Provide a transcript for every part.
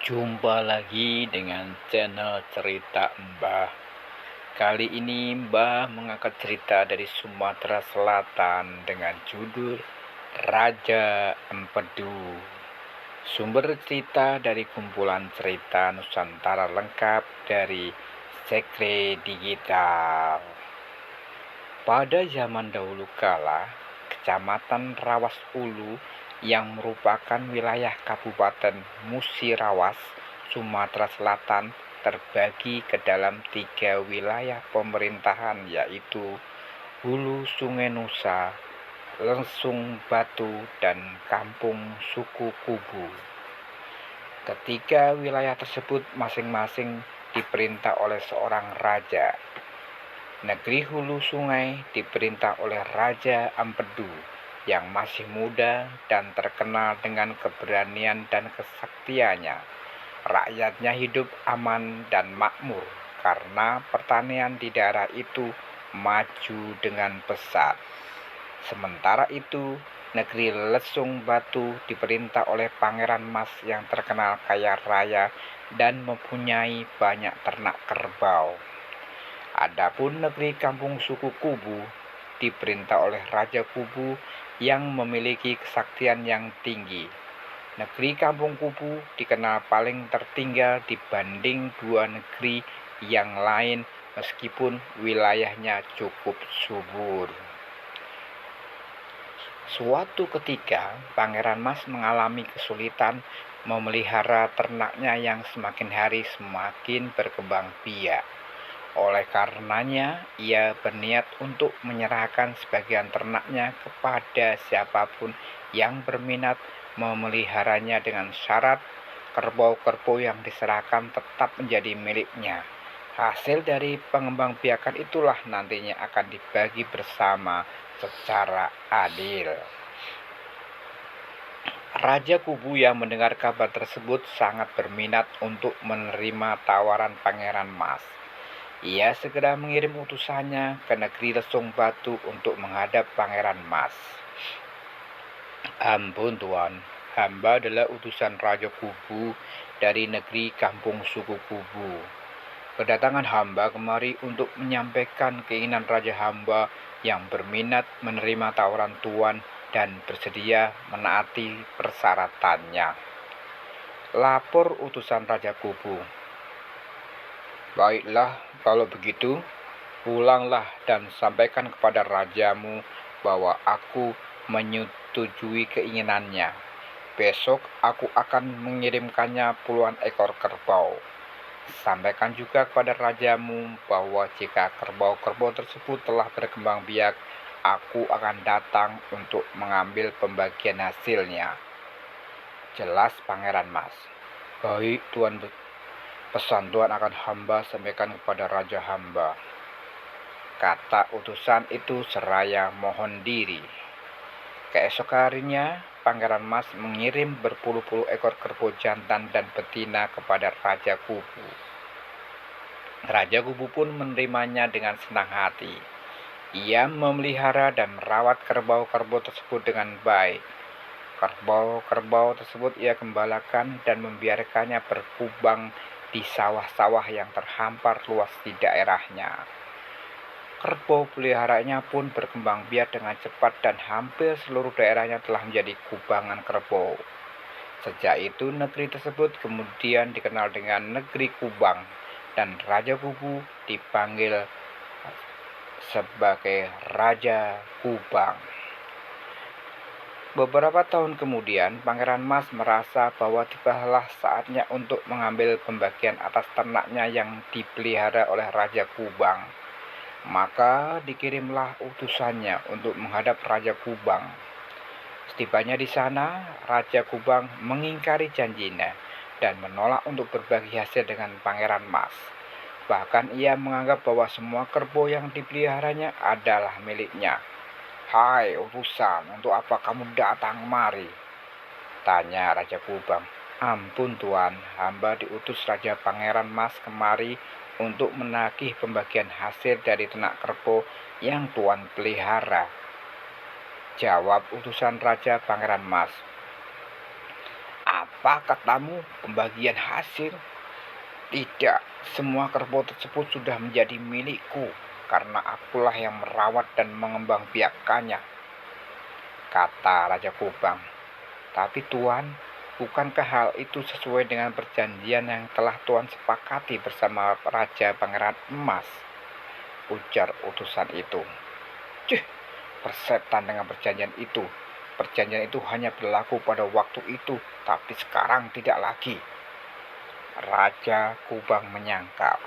Jumpa lagi dengan channel Cerita Mbah. Kali ini Mbah mengangkat cerita dari Sumatera Selatan dengan judul Raja Empedu. Sumber cerita dari kumpulan cerita Nusantara lengkap dari Sekre Digital. Pada zaman dahulu kala, Kecamatan Rawas Ulu yang merupakan wilayah Kabupaten Musirawas, Sumatera Selatan terbagi ke dalam 3 wilayah pemerintahan, yaitu Hulu Sungai Nusa, Lesung Batu, dan Kampung Suku Kubu. Ketiga wilayah tersebut masing-masing diperintah oleh seorang raja. Negeri Hulu Sungai diperintah oleh Raja Empedu yang masih muda dan terkenal dengan keberanian dan kesaktiannya. Rakyatnya hidup aman dan makmur karena pertanian di daerah itu maju dengan pesat. Sementara itu, negeri Lesung Batu diperintah oleh Pangeran Mas yang terkenal kaya raya dan mempunyai banyak ternak kerbau. Adapun negeri Kampung Suku Kubu diperintah oleh Raja Kubu yang memiliki kesaktian yang tinggi. Negeri Kampung Kubu dikenal paling tertinggal dibanding 2 negeri yang lain meskipun wilayahnya cukup subur. Suatu ketika, Pangeran Mas mengalami kesulitan memelihara ternaknya yang semakin hari semakin berkembang biak. Oleh karenanya, ia berniat untuk menyerahkan sebagian ternaknya kepada siapapun yang berminat memeliharanya dengan syarat kerbau-kerbau yang diserahkan tetap menjadi miliknya. Hasil dari pengembangbiakan itulah nantinya akan dibagi bersama secara adil. Raja Kubu yang mendengar kabar tersebut sangat berminat untuk menerima tawaran Pangeran Mas. Ia segera mengirim utusannya ke negeri Lesung Batu untuk menghadap Pangeran Mas. Ampun Tuan, hamba adalah utusan Raja Kubu dari negeri Kampung Suku Kubu. Kedatangan hamba kemari untuk menyampaikan keinginan raja hamba yang berminat menerima tawaran Tuan dan bersedia menaati persyaratannya. Lapor utusan Raja Kubu. Baiklah, kalau begitu, pulanglah dan sampaikan kepada rajamu bahwa aku menyetujui keinginannya. Besok aku akan mengirimkannya puluhan ekor kerbau. Sampaikan juga kepada rajamu bahwa jika kerbau-kerbau tersebut telah berkembang biak, aku akan datang untuk mengambil pembagian hasilnya. Jelas Pangeran Mas. Baik Tuan, pesan Tuan akan hamba sampaikan kepada raja hamba, kata utusan itu seraya mohon diri. Keesokan harinya, Pangeran Mas mengirim berpuluh-puluh ekor kerbau jantan dan betina kepada Raja Kubu. Raja Kubu pun menerimanya dengan senang hati. Ia memelihara dan merawat kerbau-kerbau tersebut dengan baik. Kerbau-kerbau tersebut ia gembalakan dan membiarkannya berkubang di sawah-sawah yang terhampar luas di daerahnya. Kerbau peliharaannya pun berkembang biak dengan cepat dan hampir seluruh daerahnya telah menjadi kubangan kerbau. Sejak itu negeri tersebut kemudian dikenal dengan negeri Kubang dan Raja Kubu dipanggil sebagai Raja Kubang. Beberapa tahun kemudian, Pangeran Mas merasa bahwa tibalah saatnya untuk mengambil pembagian atas ternaknya yang dipelihara oleh Raja Kubang. Maka dikirimlah utusannya untuk menghadap Raja Kubang. Setibanya di sana, Raja Kubang mengingkari janjinya dan menolak untuk berbagi hasil dengan Pangeran Mas. Bahkan ia menganggap bahwa semua kerbau yang dipeliharanya adalah miliknya. Hai utusan, untuk apa kamu datang kemari? Tanya Raja Kubang. Ampun Tuan, hamba diutus Raja Pangeran Mas kemari untuk menagih pembagian hasil dari ternak kerbau yang Tuan pelihara, jawab utusan Raja Pangeran Mas. Apa katamu pembagian hasil? Tidak, semua kerbau tersebut sudah menjadi milikku, karena akulah yang merawat dan mengembangbiakannya, kata Raja Kubang. Tapi Tuan, bukankah hal itu sesuai dengan perjanjian yang telah Tuan sepakati bersama Raja Pangeran Emas? Ujar utusan itu. Cih, persetan dengan perjanjian itu. Perjanjian itu hanya berlaku pada waktu itu, tapi sekarang tidak lagi. Raja Kubang menyangkal.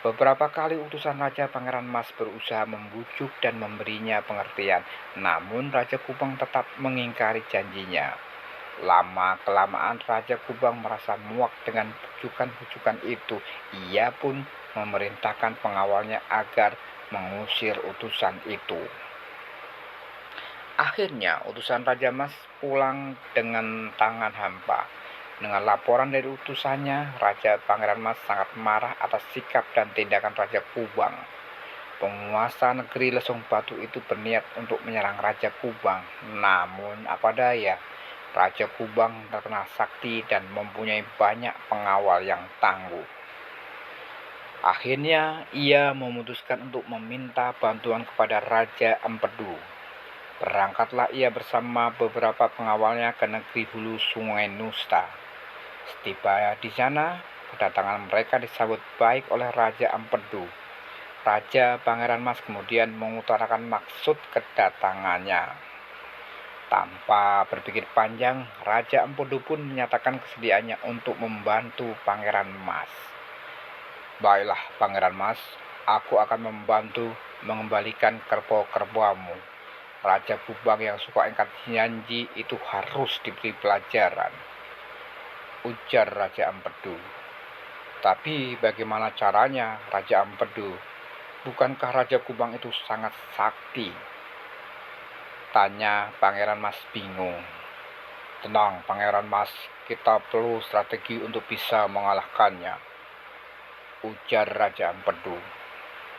Beberapa kali utusan Raja Pangeran Mas berusaha membujuk dan memberinya pengertian, namun Raja Kubang tetap mengingkari janjinya. Lama-kelamaan Raja Kubang merasa muak dengan bujukan-bujukan itu. Ia pun memerintahkan pengawalnya agar mengusir utusan itu. Akhirnya utusan Raja Mas pulang dengan tangan hampa. Dengan laporan dari utusannya, Raja Pangeran Mas sangat marah atas sikap dan tindakan Raja Kubang. Penguasa negeri Lesung Batu itu berniat untuk menyerang Raja Kubang. Namun apa daya, Raja Kubang terkenal sakti dan mempunyai banyak pengawal yang tangguh. Akhirnya ia memutuskan untuk meminta bantuan kepada Raja Empedu. Berangkatlah ia bersama beberapa pengawalnya ke negeri hulu Sungai Nusa. Setiba di sana, kedatangan mereka disambut baik oleh Raja Empedu. Raja Pangeran Mas kemudian mengutarakan maksud kedatangannya. Tanpa berpikir panjang, Raja Empedu pun menyatakan kesediaannya untuk membantu Pangeran Mas. Baiklah Pangeran Mas, aku akan membantu mengembalikan kerbau-kerbaumu. Raja Kubang yang suka ingkar janji itu harus diberi pelajaran, ujar Raja Empedu. Tapi bagaimana caranya, Raja Empedu? Bukankah Raja Kubang itu sangat sakti? Tanya Pangeran Mas bingung. Tenang Pangeran Mas, kita perlu strategi untuk bisa mengalahkannya, ujar Raja Empedu.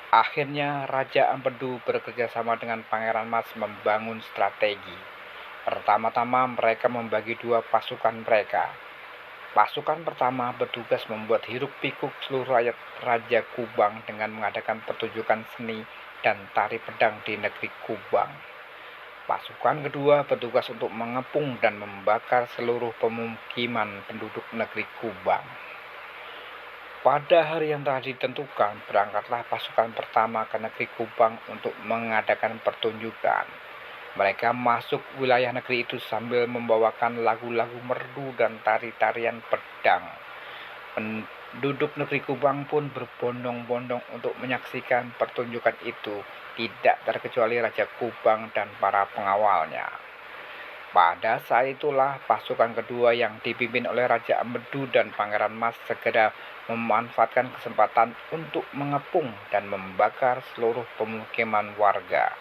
Akhirnya Raja Empedu bekerja sama dengan Pangeran Mas membangun strategi. Pertama-tama mereka membagi dua pasukan mereka. Pasukan pertama bertugas membuat hiruk-pikuk seluruh rakyat Raja Kubang dengan mengadakan pertunjukan seni dan tari pedang di negeri Kubang. Pasukan kedua bertugas untuk mengepung dan membakar seluruh pemukiman penduduk negeri Kubang. Pada hari yang telah ditentukan, berangkatlah pasukan pertama ke negeri Kubang untuk mengadakan pertunjukan. Mereka masuk wilayah negeri itu sambil membawakan lagu-lagu merdu dan tari-tarian pedang. Penduduk negeri Kubang pun berbondong-bondong untuk menyaksikan pertunjukan itu, tidak terkecuali Raja Kubang dan para pengawalnya. Pada saat itulah pasukan kedua yang dipimpin oleh Raja Empedu dan Pangeran Mas segera memanfaatkan kesempatan untuk mengepung dan membakar seluruh pemukiman warga.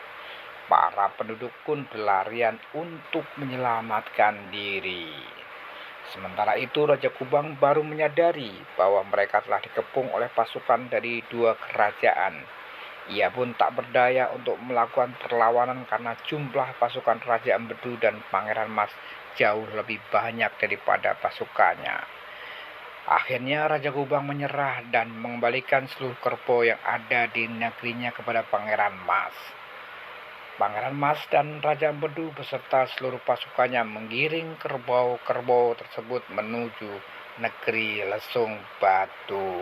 Para penduduk pun berlarian untuk menyelamatkan diri. Sementara itu Raja Kubang baru menyadari bahwa mereka telah dikepung oleh pasukan dari dua kerajaan. Ia pun tak berdaya untuk melakukan perlawanan karena jumlah pasukan Raja Empedu dan Pangeran Mas jauh lebih banyak daripada pasukannya. Akhirnya Raja Kubang menyerah dan mengembalikan seluruh kerbau yang ada di negerinya kepada Pangeran Mas. Pangeran Mas dan Raja Empedu beserta seluruh pasukannya menggiring kerbau-kerbau tersebut menuju negeri Lesung Batu.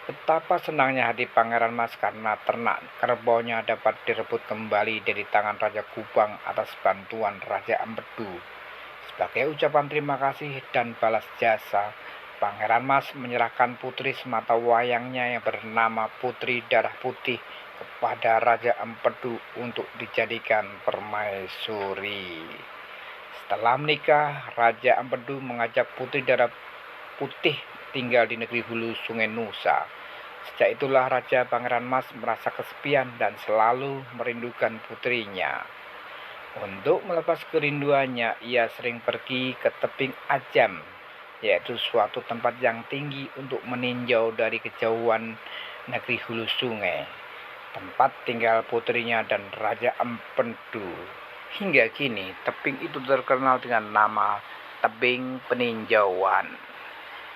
Betapa senangnya hati Pangeran Mas karena ternak kerbaunya dapat direbut kembali dari tangan Raja Kubang atas bantuan Raja Empedu. Sebagai ucapan terima kasih dan balas jasa, Pangeran Mas menyerahkan putri semata wayangnya yang bernama Putri Darah Putih kepada Raja Empedu untuk dijadikan permaisuri. Setelah menikah, Raja Empedu mengajak Putri Darah Putih tinggal di negeri hulu Sungai Nusa. Sejak itulah Raja Pangeran Mas merasa kesepian dan selalu merindukan putrinya. Untuk melepas kerinduannya, ia sering pergi ke tebing Ajam, yaitu suatu tempat yang tinggi untuk meninjau dari kejauhan negeri hulu sungai, tempat tinggal putrinya dan Raja Empedu. Hingga kini, tebing itu terkenal dengan nama tebing peninjauan.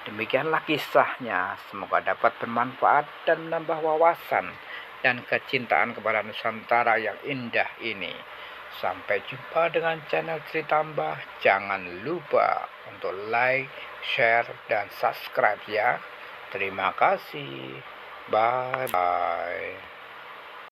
Demikianlah kisahnya. Semoga dapat bermanfaat dan menambah wawasan dan kecintaan kepada Nusantara yang indah ini. Sampai jumpa dengan channel Cerita Mbah. Jangan lupa untuk like, share, dan subscribe ya. Terima kasih. Bye-bye.